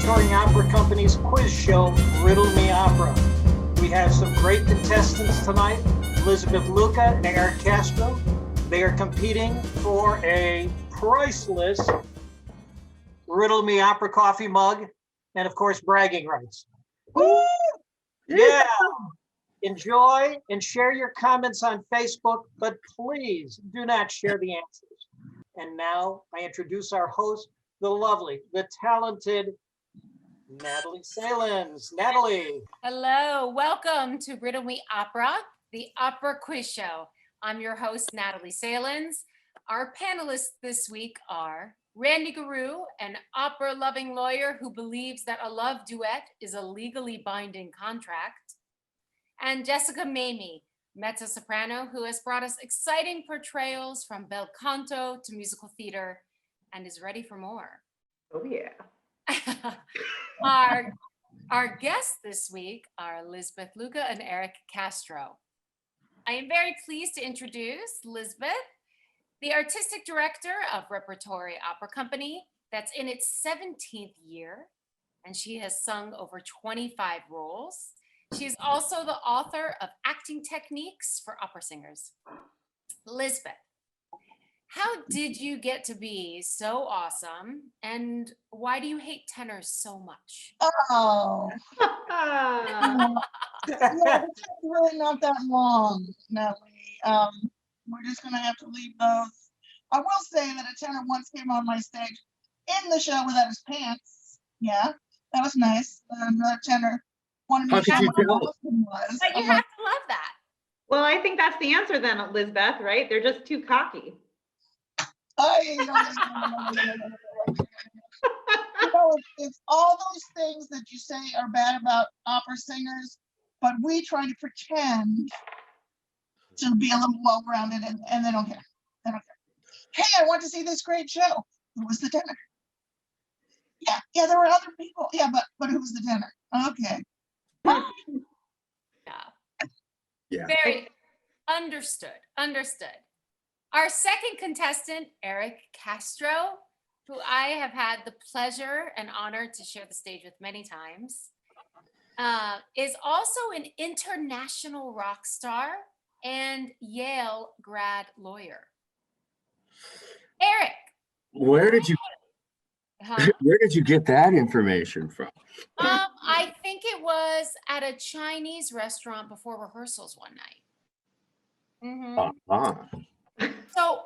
Touring Opera Company's quiz show, Riddle Me Opera. We have some great contestants tonight, LizBeth Lucca and Eric Castro. They are competing for a priceless Riddle Me Opera coffee mug and, of course, bragging rights. Woo! Yeah! Enjoy and share your comments on Facebook, but please do not share the answers. And now I introduce our host, the lovely, the talented Natalie Salins. Natalie. Hello, welcome to Riddle Me Opera, the opera quiz show. I'm your host, Natalie Salins. Our panelists this week are Randy Guru, an opera-loving lawyer who believes that a love duet is a legally binding contract, and Jessica Mamie, mezzo-soprano, who has brought us exciting portrayals from bel canto to musical theater and is ready for more. Oh, yeah. Our guests this week are LizBeth Lucca and Eric Castro. I am very pleased to introduce LizBeth, the artistic director of Repertory Opera Company that's in its 17th year, and she has sung over 25 roles. She is also the author of Acting Techniques for Opera Singers. LizBeth, how did you get to be so awesome, and why do you hate tenors so much? Oh, yeah, it's really not that long, Natalie. We're just gonna have to leave those. I will say that a tenor once came on my stage in the show without his pants. Yeah, that was nice. Another tenor wanted me to show what my husband was. But you have to love that. Well, I think that's the answer then, LizBeth, right? They're just too cocky. You know, it's all those things that you say are bad about opera singers, but we try to pretend to be a little well-rounded, and they don't care. They don't care. Hey, I want to see this great show. Who was the tenor? Yeah, there were other people. Yeah, but who was the tenor? Okay. Yeah. Very understood. Our second contestant, Eric Castro, who I have had the pleasure and honor to share the stage with many times, is also an international rock star and Yale grad lawyer. Eric. Where did you get that information from? I think it was at a Chinese restaurant before rehearsals one night. So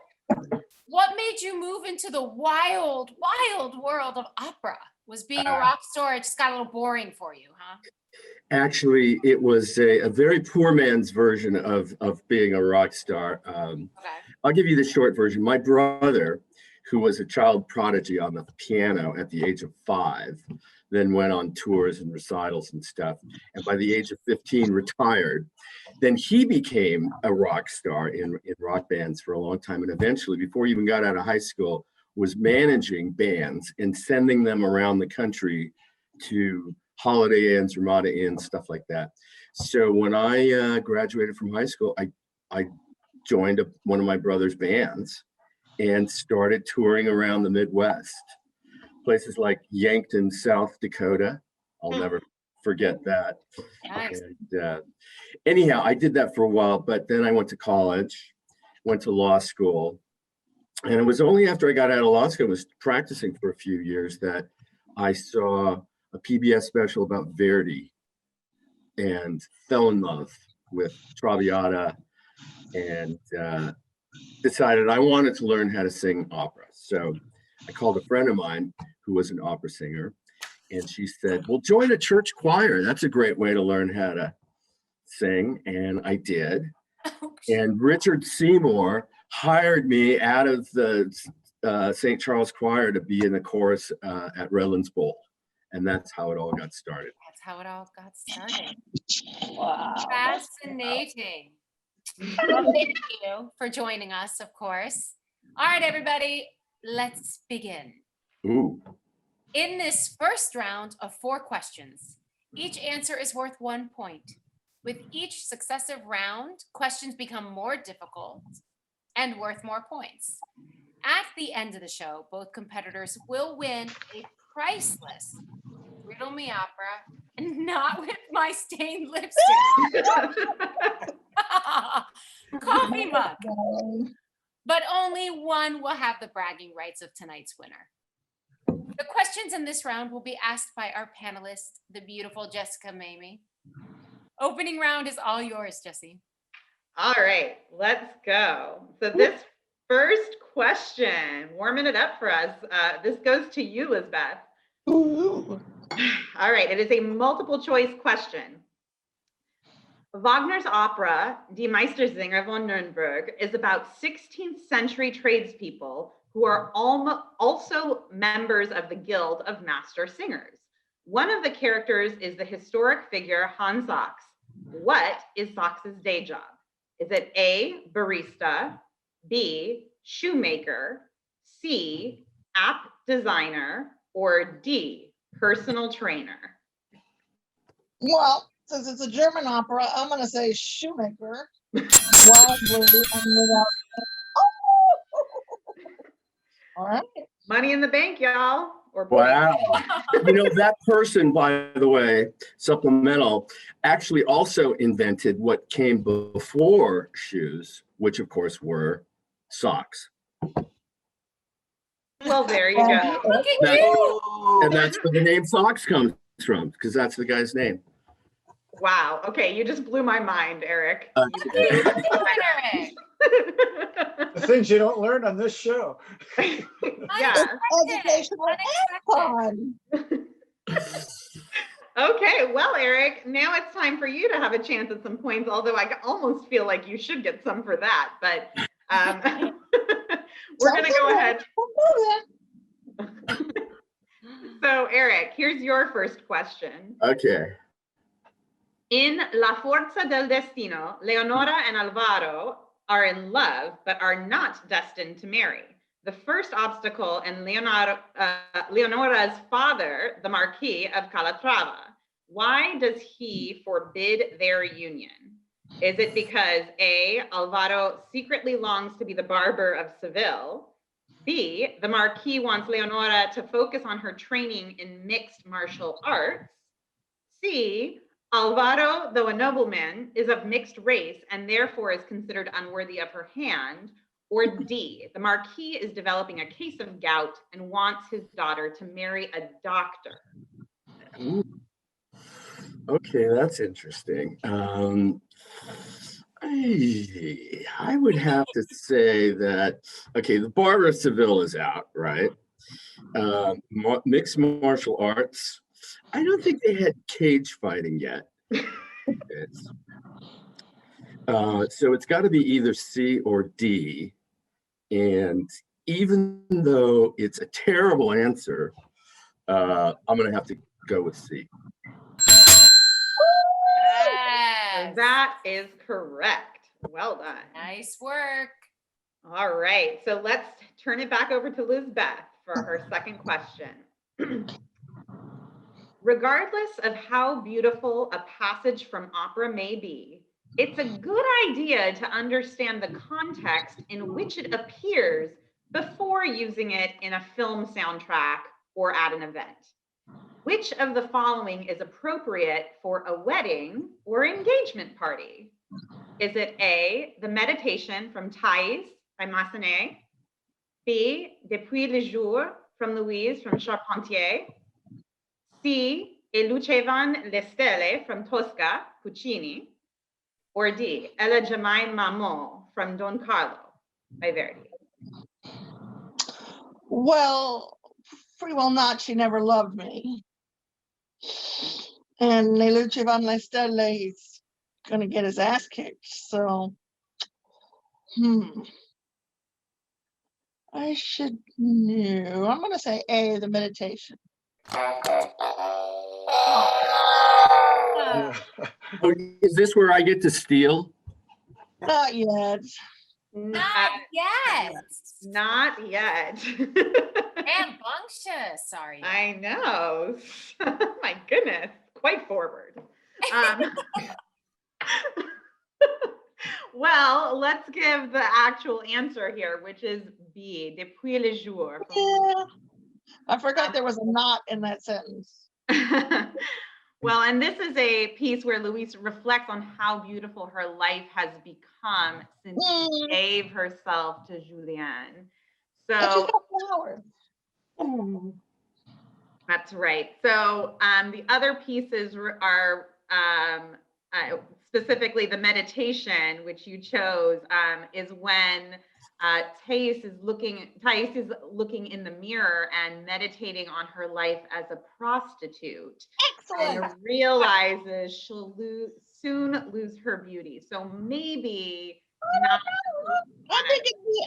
what made you move into the wild world of opera? Was being a rock star, it just got a little boring for you, huh? Actually, it was a very poor man's version of being a rock star. Okay. I'll give you the short version. My brother, who was a child prodigy on the piano at the age of 5, then went on tours and recitals and stuff, and by the age of 15 retired. Then he became a rock star in rock bands for a long time, and eventually, before he even got out of high school, was managing bands and sending them around the country to Holiday Inns, Ramada Inns, stuff like that. So when I graduated from high school, I joined one of my brother's bands and started touring around the Midwest. Places like Yankton, South Dakota. I'll never forget that. Nice. And anyhow, I did that for a while, but then I went to college, went to law school. And it was only after I got out of law school, I was practicing for a few years, that I saw a PBS special about Verdi and fell in love with Traviata and decided I wanted to learn how to sing opera. So I called a friend of mine who was an opera singer, and she said, well, join a church choir. That's a great way to learn how to sing. And I did. And Richard Seymour hired me out of the St. Charles Choir to be in the chorus at Redlands Bowl. And that's how it all got started. That's how it all got started. Wow. Fascinating. Well, thank you for joining us, of course. All right, everybody, let's begin. Ooh. In this first round of 4 questions, each answer is worth 1 point. With each successive round, questions become more difficult and worth more points. At the end of the show, both competitors will win a priceless Riddle Me Opera, and not with my stained lipstick. Coffee mug. But only one will have the bragging rights of tonight's winner. The questions in this round will be asked by our panelist, the beautiful Jessica Mamie. Opening round is all yours, Jessie. All right, let's go. So this first question, warming it up for us, this goes to you, LizBeth. Ooh. All right, it is a multiple choice question. Wagner's opera, Die Meistersinger von Nürnberg, is about 16th century tradespeople who are also members of the Guild of Master Singers. One of the characters is the historic figure Hans Sachs. What is Sachs's day job? Is it A, barista, B, shoemaker, C, app designer, or D, personal trainer? Well, since it's a German opera, I'm going to say shoemaker. Wildly and without. All right. Money in the bank, y'all. Or Wow. You know, that person, by the way, supplemental, actually also invented what came before shoes, which of course were socks. Well, there you go. Look at you. And that's where the name socks comes from, because that's the guy's name. Wow. Okay, you just blew my mind, Eric. Eric. The things you don't learn on this show. Yeah. Educational and fun. Okay, well, Eric, now it's time for you to have a chance at some points, although I almost feel like you should get some for that, but we're going to go ahead. So, Eric, here's your first question. Okay. In La Forza del Destino, Leonora and Alvaro are in love, but are not destined to marry. The first obstacle in Leonora's father, the Marquis of Calatrava. Why does he forbid their union? Is it because A, Alvaro secretly longs to be the barber of Seville? B, the Marquis wants Leonora to focus on her training in mixed martial arts? C, Alvaro, though a nobleman, is of mixed race and therefore is considered unworthy of her hand? Or D, the Marquis is developing a case of gout and wants his daughter to marry a doctor? Ooh. Okay, that's interesting. I would have to say that, okay, the Barber of Seville is out, right? Mixed martial arts. I don't think they had cage fighting yet. So it's got to be either C or D. And even though it's a terrible answer, I'm going to have to go with C. Yes. That is correct. Well done. Nice work. All right, so let's turn it back over to LizBeth for her second question. Regardless of how beautiful a passage from opera may be, it's a good idea to understand the context in which it appears before using it in a film soundtrack or at an event. Which of the following is appropriate for a wedding or engagement party? Is it A, the Meditation from Thais by Massenet? B, Depuis le jour from Louise from Charpentier? C, E lucevano le stelle from Tosca, Puccini? Or D, Ella Jamais Maman from Don Carlo by Verdi? Well, pretty well not. She never loved me. And Le Luce Van Le Stelle, he's going to get his ass kicked. So, I should know. I'm going to say A, the Meditation. Oh, Oh, is this where I get to steal? Not yet. not yet. Not yet. Rambunctious, sorry. I know. My goodness, quite forward. Well, let's give the actual answer here, which is B, Depuis le jour. Yeah. I forgot there was a not in that sentence. Well, and this is a piece where Louise reflects on how beautiful her life has become since she gave herself to Julien. And she's So got flowers. that's right. So the other pieces are specifically the meditation, which you chose, is when Thais is looking in the mirror and meditating on her life as a prostitute. Excellent. And realizes she'll soon lose her beauty. So maybe not.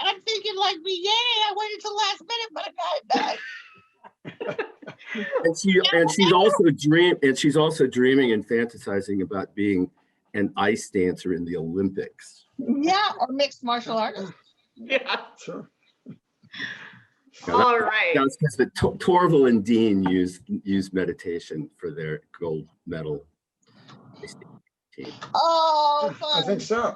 I'm thinking like me, yay, I waited till last minute, but a guy died. She's also dreaming and fantasizing about being an ice dancer in the Olympics. Yeah, or mixed martial artist. Yeah. Sure. All right. That's because the Torval and Dean used meditation for their gold medal team. Oh, fun. I think so.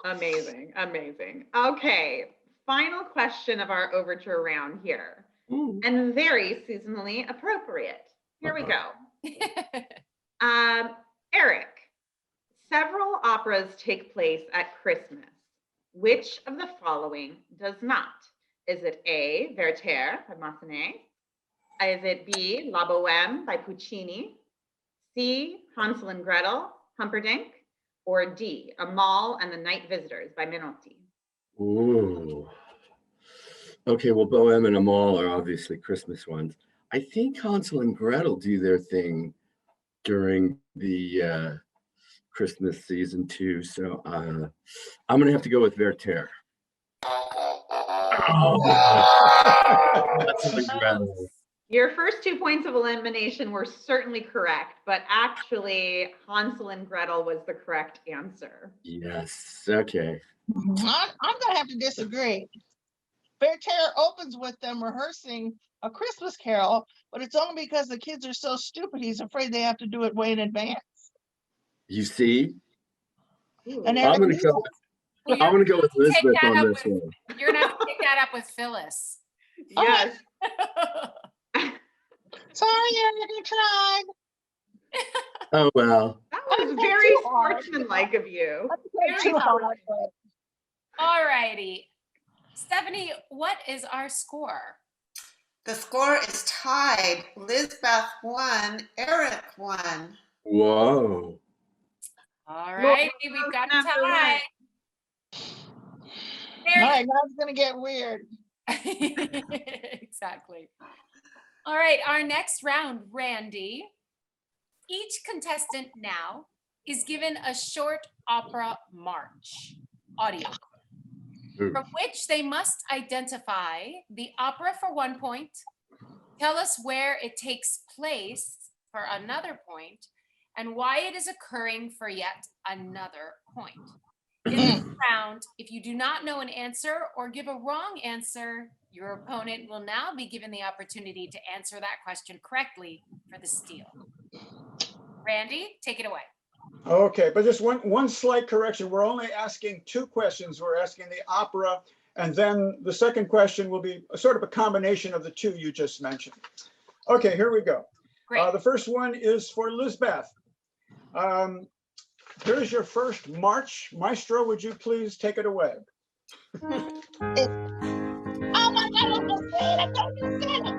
Amazing, amazing. Okay, final question of our overture round here, and very seasonally appropriate. Here we go. Eric, several operas take place at Christmas. Which of the following does not? Is it A, Werther by Massenet? Is it B, La Bohème by Puccini? C, Hansel and Gretel, Humperdinck? Or D, Amal and the Night Visitors by Menotti? Ooh. Okay, well, Bohème and Amal are obviously Christmas ones. I think Hansel and Gretel do their thing during the Christmas season too. So I'm gonna have to go with Werther. Hansel and Gretel. Your first 2 points of elimination were certainly correct, but actually Hansel and Gretel was the correct answer. Yes, okay. I'm gonna have to disagree. Werther opens with them rehearsing A Christmas Carol, but it's only because the kids are so stupid he's afraid they have to do it way in advance. You see? And I'm gonna go with Elizabeth on this one. You're gonna have to pick that up with Phyllis. Yes. Sorry, Eric, I tried. Oh well. That was very sportsmanlike of you. Too hard, All righty. Stephanie, what is our score? The score is tied. Lizbeth won, Eric won. Whoa. All righty, we've got a tie. All right, now it's gonna get weird. Exactly. All right, our next round, Randy. Each contestant now is given a short opera march audio, from which they must identify the opera for 1 point, tell us where it takes place for another point, and why it is occurring for yet another point. In this round, if you do not know an answer or give a wrong answer, your opponent will now be given the opportunity to answer that question correctly for the steal. Randy, take it away. Okay, but just one slight correction. We're only asking 2 questions. We're asking the opera, and then the second question will be a sort of a combination of the 2 you just mentioned. Okay, here we go. Great. The first one is for Lizbeth. Here's your first march. Maestro, would you please take it away? Oh my God, I'm gonna say it. I'm gonna say it.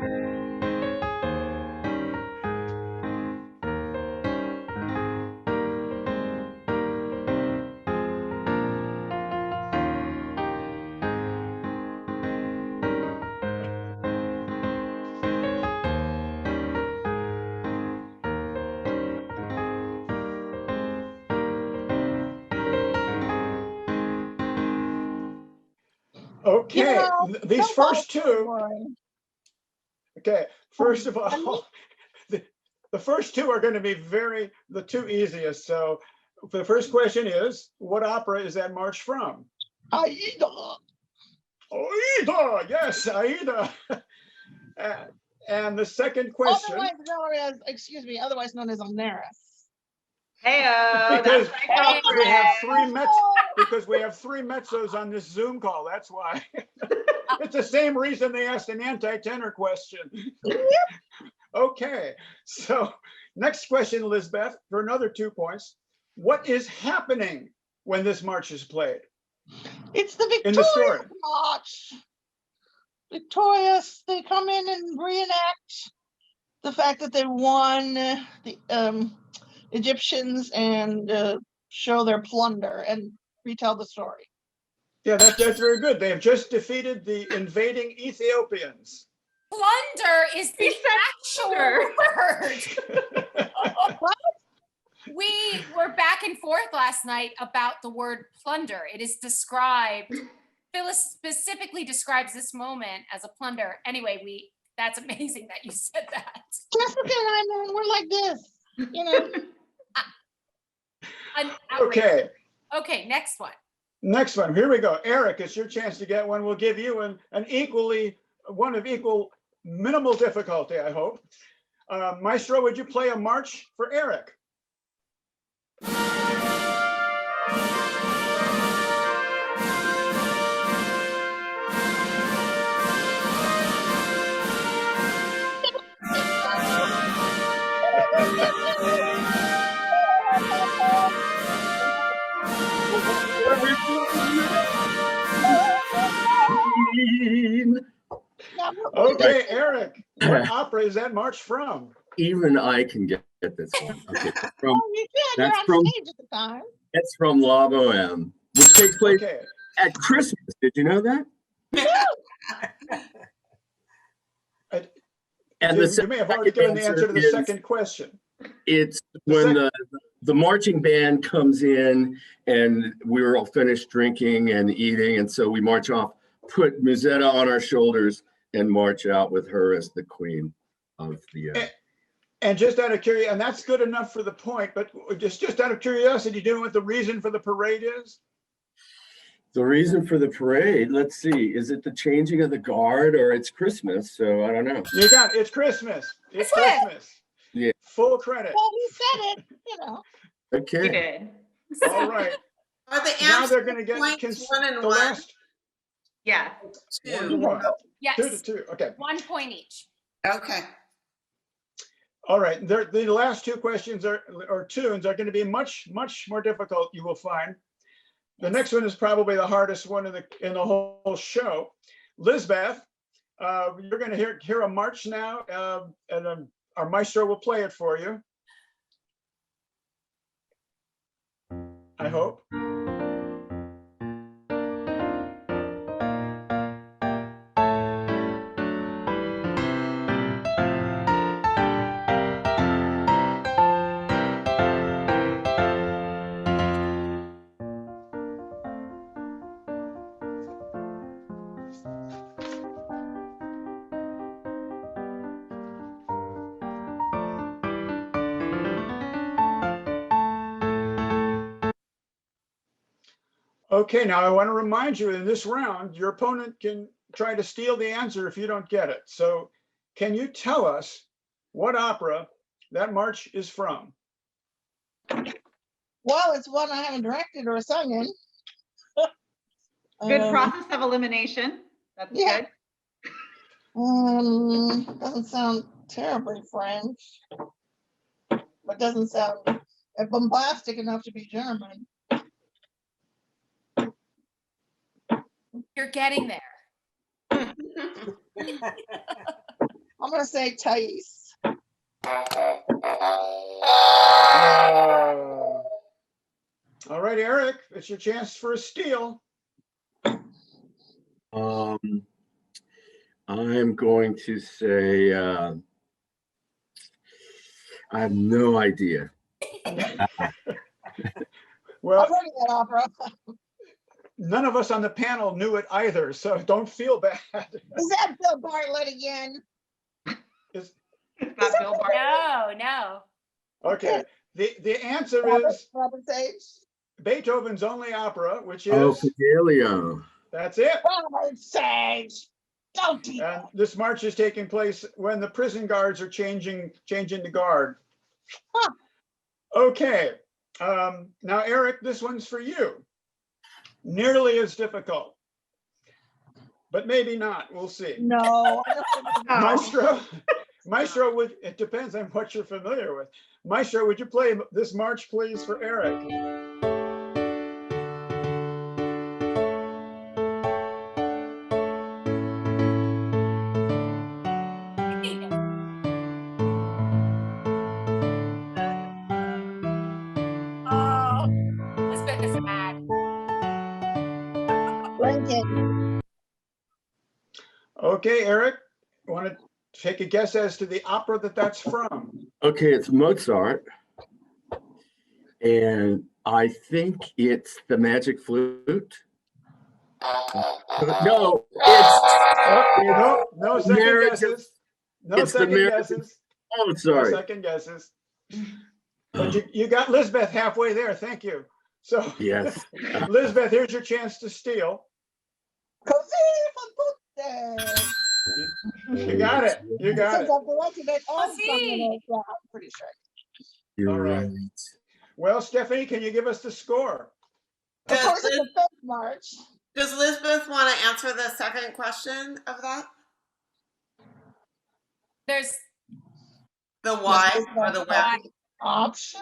Okay, You know, these first 2. Boy. Okay, first of all, the first 2 are going to be the 2 easiest. So the first question is, what opera is that march from? Aida. Aida, yes, Aida. And the second question, Otherwise known as, excuse me, otherwise known as Oneris. Heyo, because that's right. we have 3 mezzos on this Zoom call. That's why. It's the same reason they asked an anti-tenor question. Okay, so next question, Lizbeth, for another 2 points. What is happening when this march is played? It's the In the story. Victorious March. Victorious, they come in and reenact the fact that they won the Egyptians and show their plunder and retell the story. Yeah, that's very good. They have just defeated the invading Ethiopians. Plunder is the He said actual plunder. word. We were back and forth last night about the word plunder. It is described, Phyllis specifically describes this moment as a plunder. Anyway, that's amazing that you said that. Jessica and I, we're like this, you know. Okay, Okay, next one. next one. Here we go. Eric, it's your chance to get one. We'll give you one of equal minimal difficulty, I hope. Maestro, would you play a march for Eric? Okay, Eric, what opera is that march from? Even I can get this one. Okay, Oh, you did. You're that's on from- stage at the time. it's from La Boheme, which takes place Okay, at Christmas. Did you know that? And you may have already given the answer to the second question. It's when the marching band comes in and we're all finished drinking and eating, and so we march off, put Musetta on our shoulders, and march out with her as the queen of the. And just out of curiosity, and that's good enough for the point, but just out of curiosity, do you know what the reason for the parade is? The reason for the parade, let's see, is it the changing of the guard or it's Christmas? So I don't know. You got it. It's Christmas. It's That's it. Christmas. Yeah. Full credit. Well, he said it, you know. He Okay. did. All right. Are the Now they're answer going to get points 1 and the 1? last Yeah. 2. 1 to 1. Yes, 2 to 2. Okay. 1 point each. Okay. All right. The last 2 questions or tunes are going to be much more difficult, you will find. The next one is probably the hardest one in the whole show. Lizbeth, you're going to hear a march now, and our maestro will play it for you. I hope. Okay, now I want to remind you in this round, your opponent can try to steal the answer if you don't get it. So can you tell us what opera that march is from? Well, it's one I haven't directed or sung in. Good process of elimination. That's Yeah. good. Doesn't sound terribly French, but doesn't sound bombastic enough to be German. You're getting there. I'm gonna say Thais. All right, Eric, it's your chance for a steal. I'm going to say I have no idea. Well, I've heard of that opera. none of us on the panel knew it either, so don't feel bad. Is that Bill Bartlett again? It's not Bill Bartlett. No. Okay, the answer is Robert Sage. Beethoven's only opera, which Oh, is, Fidelio. that's it. Robert Sage. Don't do And that. this march is taking place when the prison guards are changing the guard. Huh. Okay, now Eric, this one's for you. Nearly as difficult, but maybe not. We'll see. No. Oh. Maestro, Maestro, it depends on what you're familiar with. Maestro, would you play this march, please, for Eric? Oh, Lisbeth is mad. Lincoln. Okay, Eric, want to take a guess as to the opera that's from? Okay, it's Mozart. And I think it's the Magic Flute. No, No second Marriage guesses. No it's the second marriage- guesses. Oh, No sorry. second guesses. But you got Lisbeth halfway there. Thank you. So, Yes. Lisbeth, here's your chance to steal. Così fan tutte. You got it. You got it. Since I've directed it on Così. someone else, I'm pretty sure. You're All right. right. Well, Stephanie, can you give us the score? Of course, it's the fifth march. Does Lisbeth want to answer the second question of that? There's The why or the when? Option.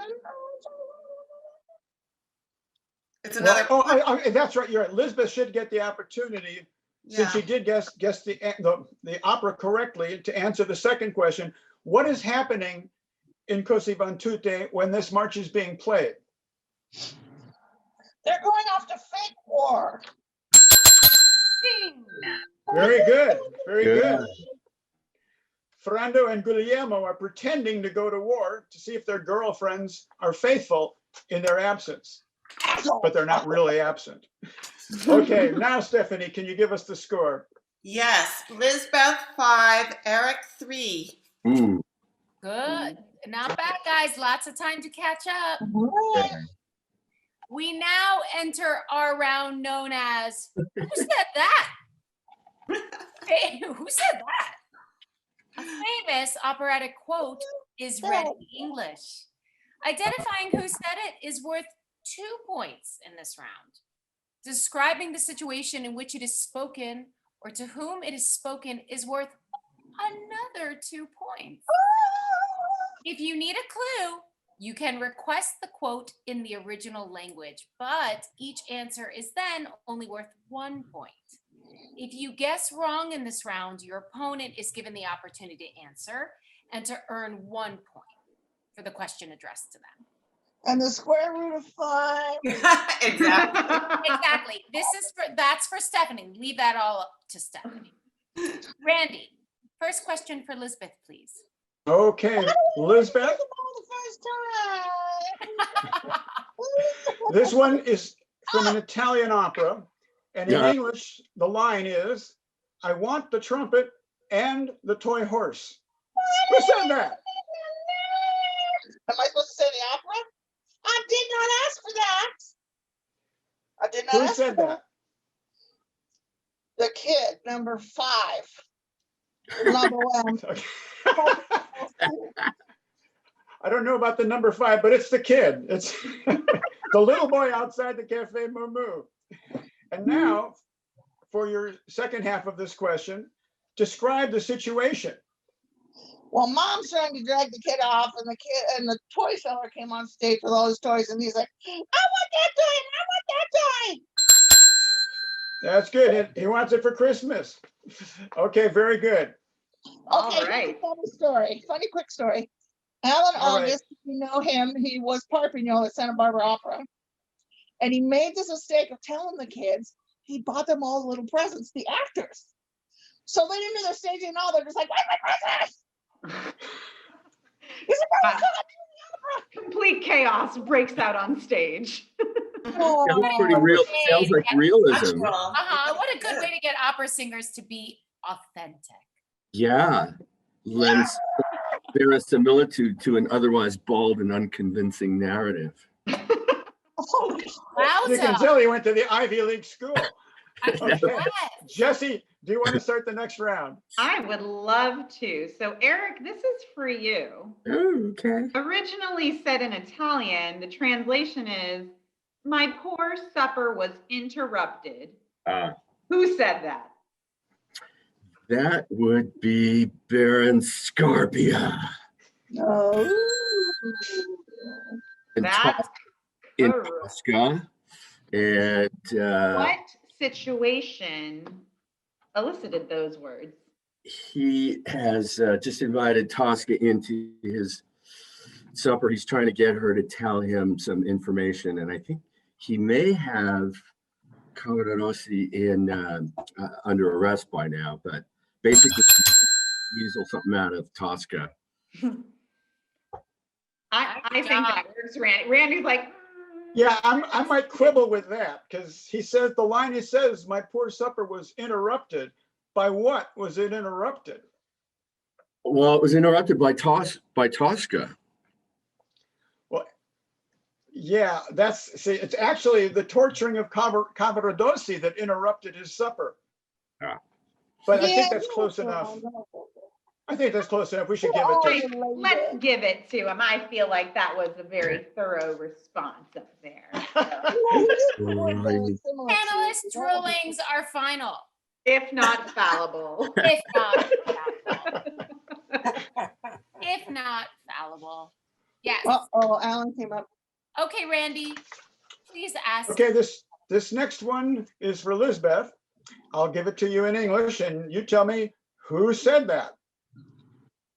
It's another. Well, that's right. You're right. Lisbeth should get the opportunity, Yeah. since she did guess the opera correctly, to answer the second question. What is happening in Così fan tutte when this march is being played? They're going off to fake war. ding. Very good. Very Good. good. Ferrando and Guglielmo are pretending to go to war to see if their girlfriends are faithful in their absence, but they're not really absent. Okay, now Stephanie, can you give us the score? Yes. Lisbeth 5, Eric 3. Mm. Good. Not bad, guys. Lots of time to catch up. We now enter our round known as Who Said That? Hey, who said that? A famous operatic quote is read in English. Identifying who said it is worth 2 points in this round. Describing the situation in which it is spoken or to whom it is spoken is worth another 2 points. If you need a clue, you can request the quote in the original language, but each answer is then only worth 1 point. If you guess wrong in this round, your opponent is given the opportunity to answer and to earn 1 point for the question addressed to them. And the square root of 5. Exactly. Exactly. That's for Stephanie. Leave that all up to Stephanie. Randy, first question for Lisbeth, please. Okay, Lisbeth, this one is from an Italian opera, and in Yeah. English, the line is, "I want the trumpet and the toy horse." Who said that? Am I supposed to say the opera? I did not ask for that. I did not Who ask said for that? The kid, number 5. Number 1. I don't know about the number 5, but it's the kid. It's the little boy outside the Cafe Mumu. And now, for your second half of this question, describe the situation. Well, mom's trying to drag the kid off, and the toy seller came on stage with all his toys, and he's like, "I want that toy! And I want that toy!" That's good. He wants it for Christmas. Okay, very good. All Okay, here's right. a funny story. Funny quick story. Alan All right. August, you know him. He was Parpignon at Santa Barbara Opera, and he made this mistake of telling the kids he bought them all little presents, the actors. So they didn't do their staging and all. They're just like, "Where's my presents?" He's like, "Oh, Wow. God, Complete chaos breaks out on stage. oh, Sounds pretty real. Sounds like realism. Natural. What a good way to get opera singers to be authentic. Yeah. Lends verisimilitude to an otherwise bald and unconvincing narrative. oh, You can Wowza. tell he went to the Ivy League school. Okay. Yes. Jesse, do you want to start the next round? I would love to. So, Eric, this is for you. Oh, okay. Originally said in Italian, the translation is, "My poor supper was interrupted." Uh, Who said that? That would be Baron Scarpia. No. in, That's Tos- in correct. Tosca. And What situation elicited those words? he has just invited Tosca into his supper. He's trying to get her to tell him some information. And I think he may have Cavarosi in under arrest by now, but basically weasel something out of Tosca. I think that works, Randy. Randy's like, Yeah, I might quibble with that because he says the line he says, "My poor supper was interrupted." By what was it interrupted? Well, it was interrupted by Tosca. Well, yeah, it's actually the torturing of Cavaradossi that interrupted his supper. Yeah. But I Yeah, think that's close enough. I think that's close enough. We should give it to him. let's give it to him. I feel like that was a very thorough response up there. Panelists' rulings are final, If not fallible. if not fallible. If not fallible. Yes. Uh-oh, Alan came up. Okay, Randy, please ask. Okay, this next one is for LizBeth. I'll give it to you in English and you tell me who said that.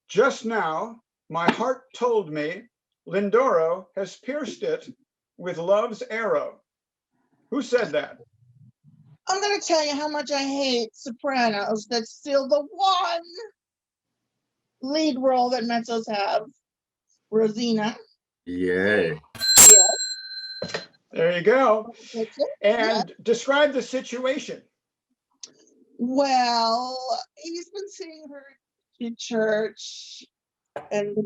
Just now, my heart told me Lindoro has pierced it with love's arrow. Who said that? I'm going to tell you how much I hate sopranos. That's still the one lead role that mezzos have. Rosina. Yay. There you go. That's it. And describe the situation. Well, he's been seeing her in church, and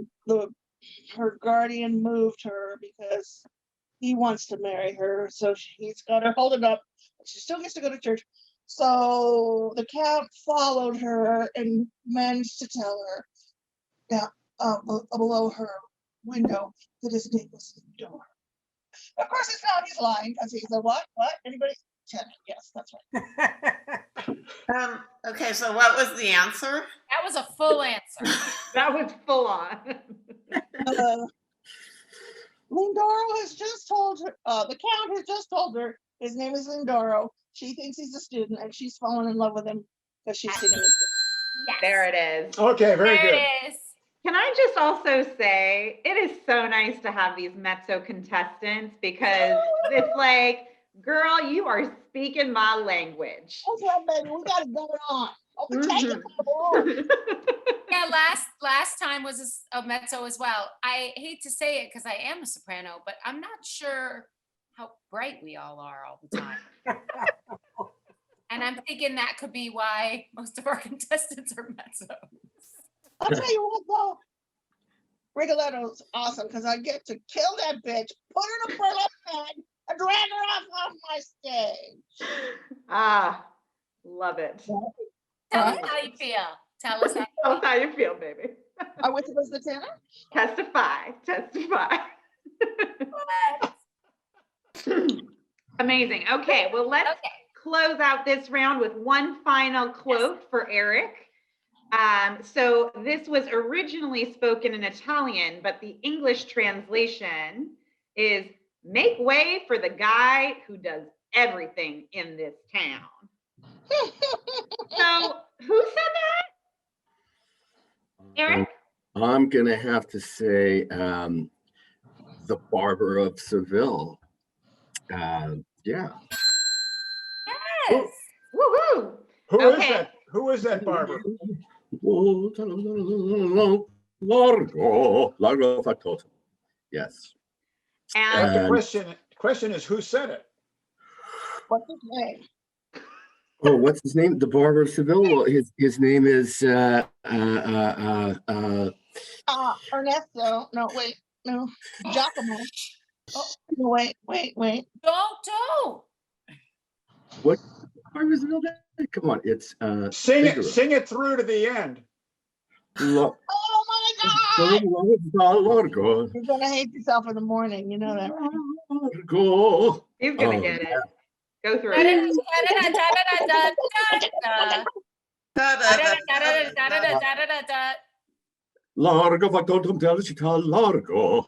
her guardian moved her because he wants to marry her. So he's got her hold it up. She still gets to go to church. So the count followed her and managed to tell her down below her window that his name was Lindor. Of course, it's not. He's lying because he's a what? What? Anybody? Tenant. Yes, that's right. Okay, so what was the answer? That was a full answer. That was full on. Lindoro has just told her, the count has just told her his name is Lindoro. She thinks he's a student and she's fallen in love with him because she's seen him. Yes. There it is. Okay, very There good. it is. Can I just also say, it is so nice to have these mezzo contestants because it's like, girl, you are speaking my language. That's right, baby. We got it going on. Overtake it. Yeah, last time was a mezzo as well. I hate to say it because I am a soprano, but I'm not sure how bright we all are all the time. And I'm thinking that could be why most of our contestants are mezzos. I'll tell you what, though. Rigoletto's awesome because I get to kill that bitch, put her in a burlap bag, and drag her off my stage. Ah, love it. Tell us how you feel. Tell us how Tell us how you feel, baby. I wish it was the tenor. Testify, testify. Amazing. Okay, well, let's close out this round with one final quote for Eric. So this was originally spoken in Italian, but the English translation is "Make way for the guy who does everything in this town." So who said that? Eric? I'm gonna have to say the Barber of Seville. Yeah. Yes. Woohoo! Who is Okay. that? Who is that barber? Largo Factotum. Yes. And The question is who said it? What's his name? Oh, what's his name? The Barber of Seville. Well, his name is Ernesto. No, wait. No. Giacomo. Oh, no, wait. Don't. what? Barber of Seville? Come on, it's Sing it through to the end. Lo- Oh my God! Largo. You're gonna hate yourself in the morning. You know that, right? Largo. he's gonna Oh, get it. Go through Da, it. da, da, da, da, da, da, da. Da-da-da-da-da-da-da-da-da-da. Largo factotum della città largo.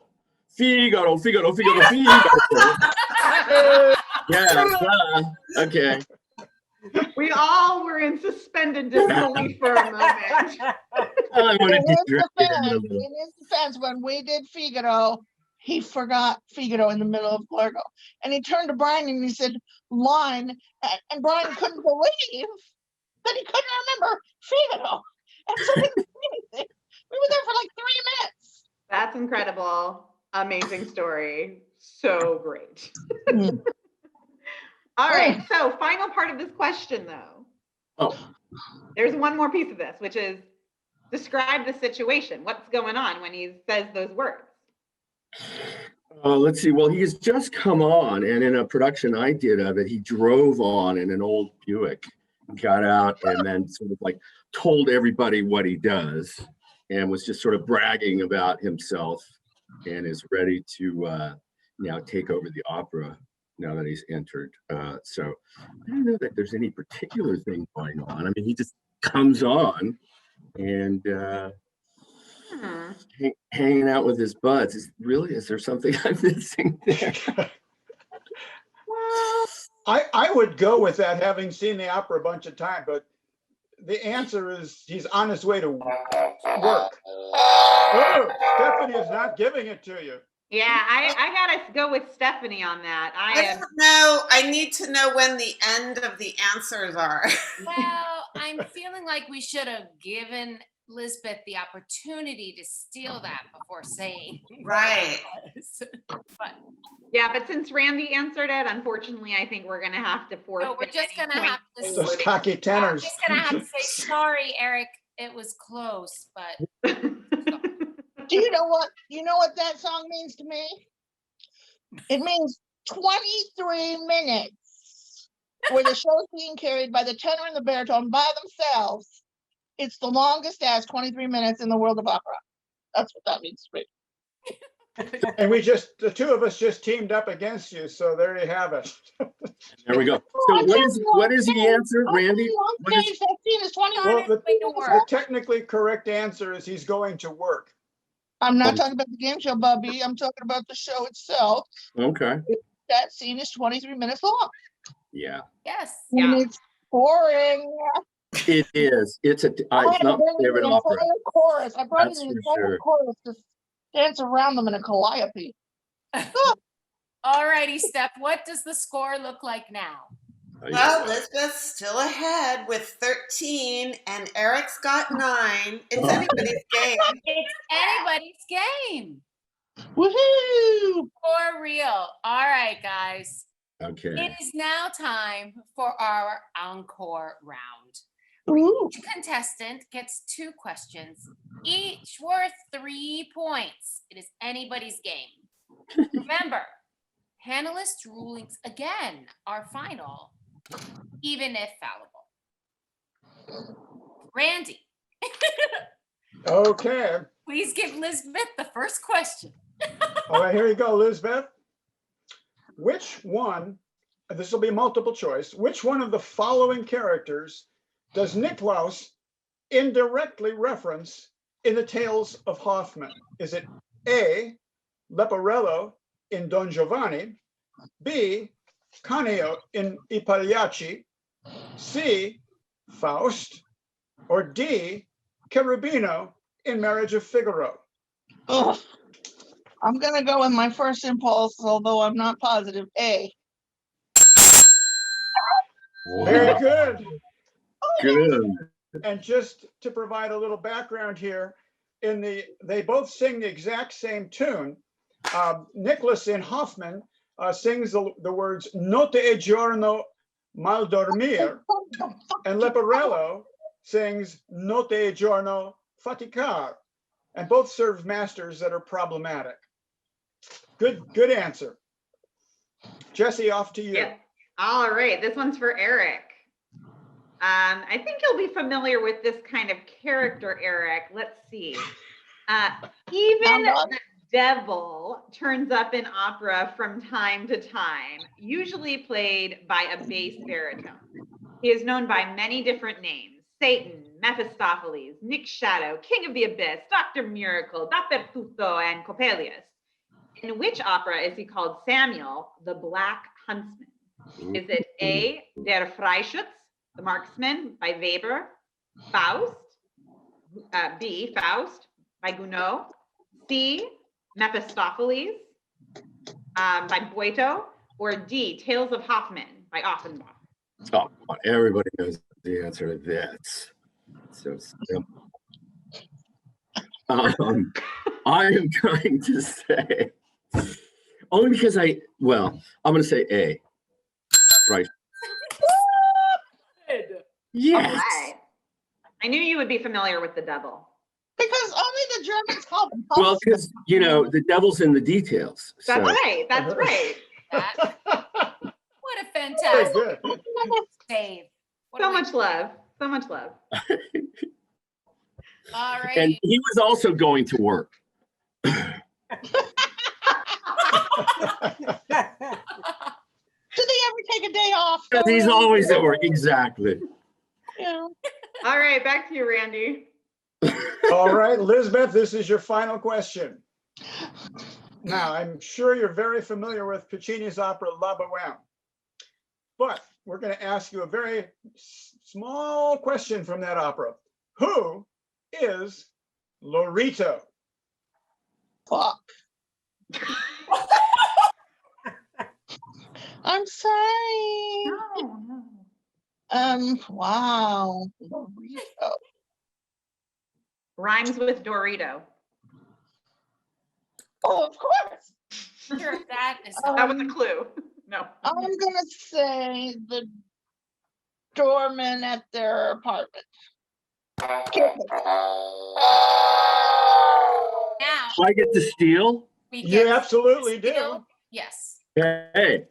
Figaro, Figaro, Figaro, Figaro. Yeah. Okay. We all were in suspended disbelief for a moment. I want to In his detract it in a defense, little. in his defense, when we did Figaro, he forgot Figaro in the middle of Largo. And he turned to Brian and he said, line, and Brian couldn't believe that he couldn't remember Figaro. And so we didn't say anything. We were there for like 3 minutes. That's incredible. Amazing story. So great. All right. So final part of this question though. Oh, There's one more piece of this, which is describe the situation. What's going on when he says those words? let's see. Well, he has just come on, and in a production I did of it, he drove on in an old Buick, got out, and then sort of like told everybody what he does, and was just sort of bragging about himself, and is ready to now take over the opera now that he's entered. So I don't know that there's any particular thing going on. I mean, he just comes on and hanging out with his buds. Is there something I'm missing there? Well, I would go with that, having seen the opera a bunch of times, but the answer is he's on his way to work. Oh, Stephanie is not giving it to you. yeah, I gotta go with Stephanie on that. I don't know. I need to know when the end of the answers are. Well, I'm feeling like we should have given LizBeth the opportunity to steal that before saying. Right. But Yeah, but since Randy answered it, unfortunately, I think we're gonna have to force. no, we're just gonna have to. Those cocky tenors. Just gonna have to say sorry, Eric. It was close, but Do you know what? You know what that song means to me? It means 23 minutes where the show's being carried by the tenor and the baritone by themselves. It's the longest as 23 minutes in the world of opera. That's what that means to me. And the two of us just teamed up against you, so there you have it. There we go. So what is the answer, Randy? On What is- stage, that scene is 20 Well, minutes. the technically correct answer is he's going to work. I'm not talking about the game show, Bubby. I'm talking about the show itself. Okay. That scene is 23 minutes long. Yeah, yes. And Yeah. it's boring. it is. It's not I had to my bring in favorite the opera. entire chorus. I brought in That's the for entire sure. chorus to dance around them in a calliope. All righty, Steph. What does the score look like now? Well, Elizabeth's still ahead with 13, and Eric's got 9. It's anybody's game. It's anybody's game. Woohoo! For real. All right, guys. Okay. It is now time for our encore round. Ooh. Each contestant gets 2 questions, each worth 3 points. It is anybody's game. Remember, panelists' rulings again are final, even if fallible. Randy, Okay. please give LizBeth the first question. All right, here you go, Lizbeth. Which one, this will be multiple choice, which one of the following characters does Niklaus indirectly reference in the Tales of Hoffmann? Is it A, Leporello in Don Giovanni, B, Canio in I Pagliacci, C, Faust, or D, Cherubino in Marriage of Figaro? Ugh. I'm gonna go with my first impulse, although I'm not positive. A. Very good. Good. And just to provide a little background here, they both sing the exact same tune. Nicholas in Hoffmann sings the words Notte e giorno mal dormir, and Leporello sings Notte e giorno faticar, and both serve masters that are problematic. Good answer. Jesse, off to you. Yeah. All right, this one's for Eric. I think you'll be familiar with this kind of character, Eric. Let's see. Even the devil turns up in opera from time to time, usually played by a bass baritone. He is known by many different names. Satan, Mephistopheles, Nick Shadow, King of the Abyss, Dr. Miracle, Dappertutto, and Coppelius. In which opera is he called Samuel, the Black Huntsman? Is it A, Der Freischütz, the Marksman by Weber, Faust, B, Faust by Gounod, C, Mephistopheles by Boito, or D, Tales of Hoffmann by Offenbach? Oh, everybody knows the answer to that. So simple. I am going to say, only because I'm going to say A. Right. Yes. All right. I knew you would be familiar with the devil. Because only the Germans call them. Well, because, the devil's in the details. That's So. right. That's right. What a Very fantastic good. save. What So a much love. So much love. All right. And he was also going to work. Do they ever take a day off? Because he's always at work. Exactly. Yeah. All right, back to you, Randy. All right, Lisbeth, this is your final question. Now, I'm sure you're very familiar with Puccini's opera La Bohème, but we're going to ask you a very small question from that opera. Who is Lorito? Fuck. I'm sorry. No. Wow. Burrito. Rhymes with Dorito. Oh, of course. Sure, that is That was a clue. No. I'm gonna say the doorman at their apartment. now. I get to steal? We You get absolutely do. still- Yes. Hey.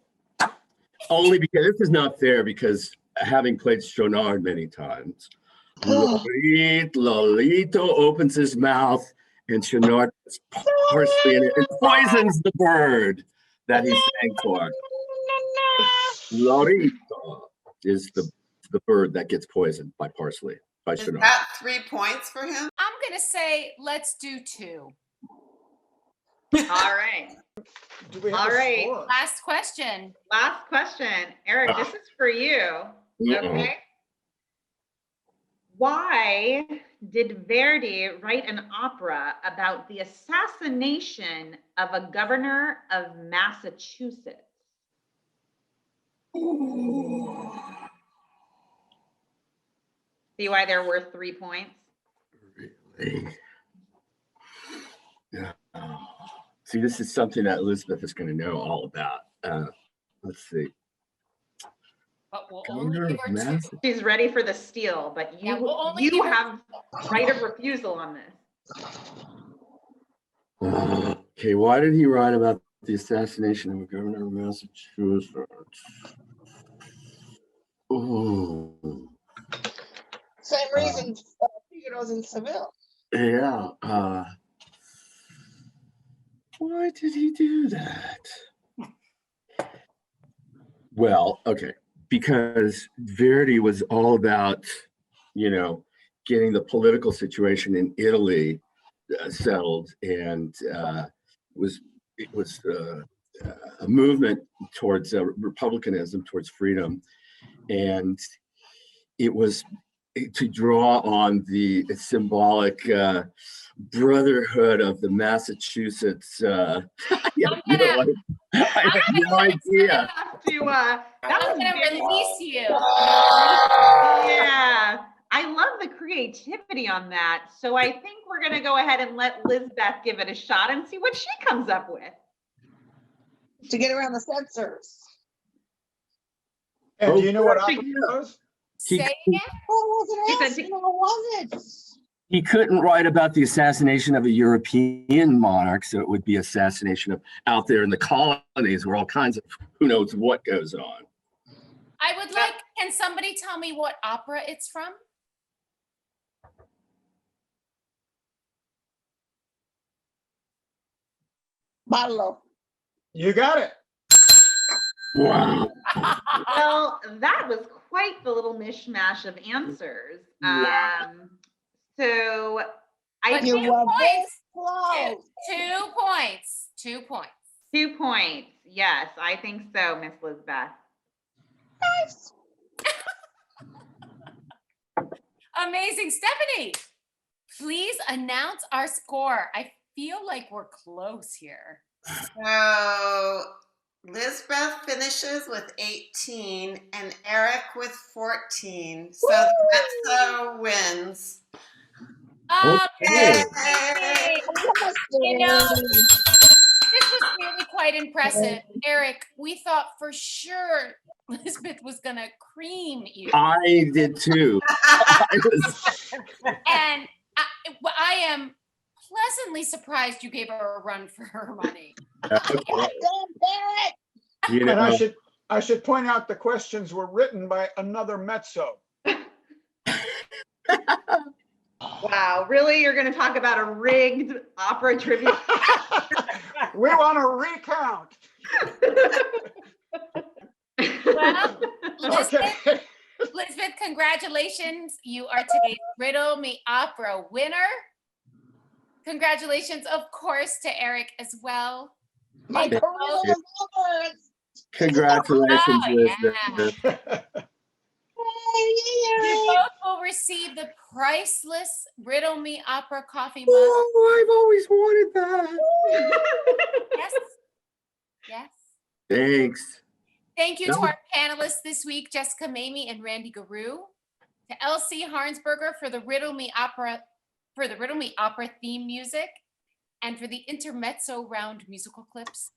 Only because this is not fair, because having played Stronard many times, Lolito opens his mouth and Stronard puts parsley in it and poisons the bird that he sang for. Lorito is the bird that gets poisoned by parsley, by Is Stronard. that 3 points for him? I'm going to say let's do 2. All right. Do we have All a right. score? Last question. Last question. Eric, this is for you. Okay. Why did Verdi write an opera about the assassination of a governor of Massachusetts? See why they're worth 3 points? Really? Yeah. See, this is something that Elizabeth is going to know all about. Let's see. But we'll Governor only of give her 2. Massachusetts. She's ready for the steal, but Yeah, we'll only you give her- have right of refusal on this. Okay, why did he write about the assassination of a governor of Massachusetts? Oh, Same reason Figaro's in Seville. yeah. Why did he do that? Well, okay, because Verdi was all about, getting the political situation in Italy settled, and it was a movement towards republicanism, towards freedom, and it was to draw on the symbolic brotherhood of the Massachusetts. I have no idea. That I'm was going to very, release you. yeah. I love the creativity on that. So I think we're going to go ahead and let LizBeth give it a shot and see what she comes up with. To get around the censors. And do you know what Oh, opera it was? Say again? Oh, He was said it? No, it wasn't. He couldn't write about the assassination of a European monarch, so it would be assassination of out there in the colonies where all kinds of who knows what goes on. I would like, can somebody tell me what opera it's from? Ballo. You got it. Wow. Well, that was quite the little mishmash of answers. Wow. So I But You think were very Two, close. 2 points. 2 points. 2 points. Yes, I think so, Miss Lizbeth. Nice. Amazing. Stephanie, please announce our score. I feel like we're close here. So Lisbeth finishes with 18 and Eric with 14. So the Mezzo wins. Oh, Okay. amazing. You know, this was really quite impressive. Eric, we thought for sure Lisbeth was going to cream you. I did too. I was, And I am pleasantly surprised you gave her a run for her money. okay. Don't bear it. You And know, I should point out the questions were written by another mezzo. Wow, really? You're going to talk about a rigged opera trivia? We want to recount. Well, Okay. Lisbeth, congratulations. You are today's Riddle Me Opera winner. Congratulations, of course, to Eric as well. My Thank you career both. is over. congratulations, Oh, Elizabeth. You both will receive the priceless Riddle Me Opera coffee mug. Oh, I've always wanted that. Yes. Yes. Thanks. Thank you to our panelists this week, Jessica Mamie and Randy Garou. To LC Harnsberger for the Riddle Me Opera theme music and for the intermezzo round musical clips.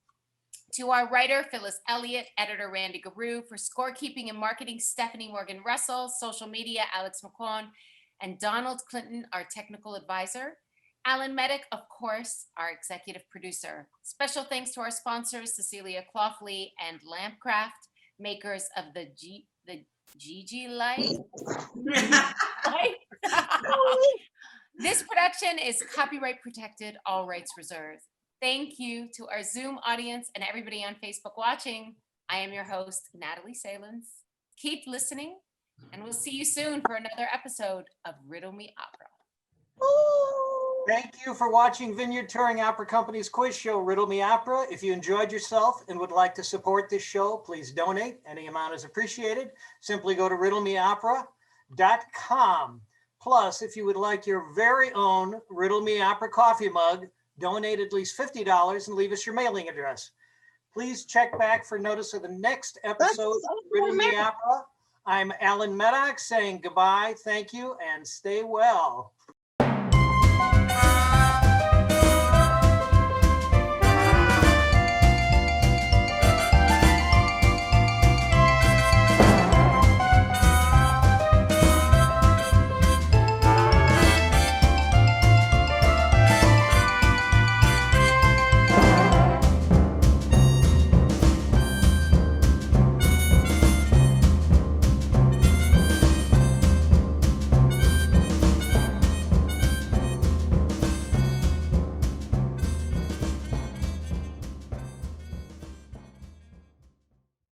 To our writer, Phyllis Elliott, editor, Randy Garou, for scorekeeping and marketing, Stephanie Morgan Russell, social media, Alex McQuon, and Donald Clinton, our technical advisor. Alan Medic, of course, our executive producer. Special thanks to our sponsors, Cecilia Clawley and Lampcraft, makers of the Gigi light. This production is copyright protected, all rights reserved. Thank you to our Zoom audience and everybody on Facebook watching. I am your host, Natalie Salins. Keep listening, and we'll see you soon for another episode of Riddle Me Opera. Thank you for watching Vineyard Touring Opera Company's quiz show, Riddle Me Opera. If you enjoyed yourself and would like to support this show, please donate. Any amount is appreciated. Simply go to riddlemeopera.com. Plus, if you would like your very own Riddle Me Opera coffee mug, donate at least $50 and leave us your mailing address. Please check back for notice of the next episode of Riddle Me Opera. I'm Alan Maddox saying goodbye, thank you, and stay well.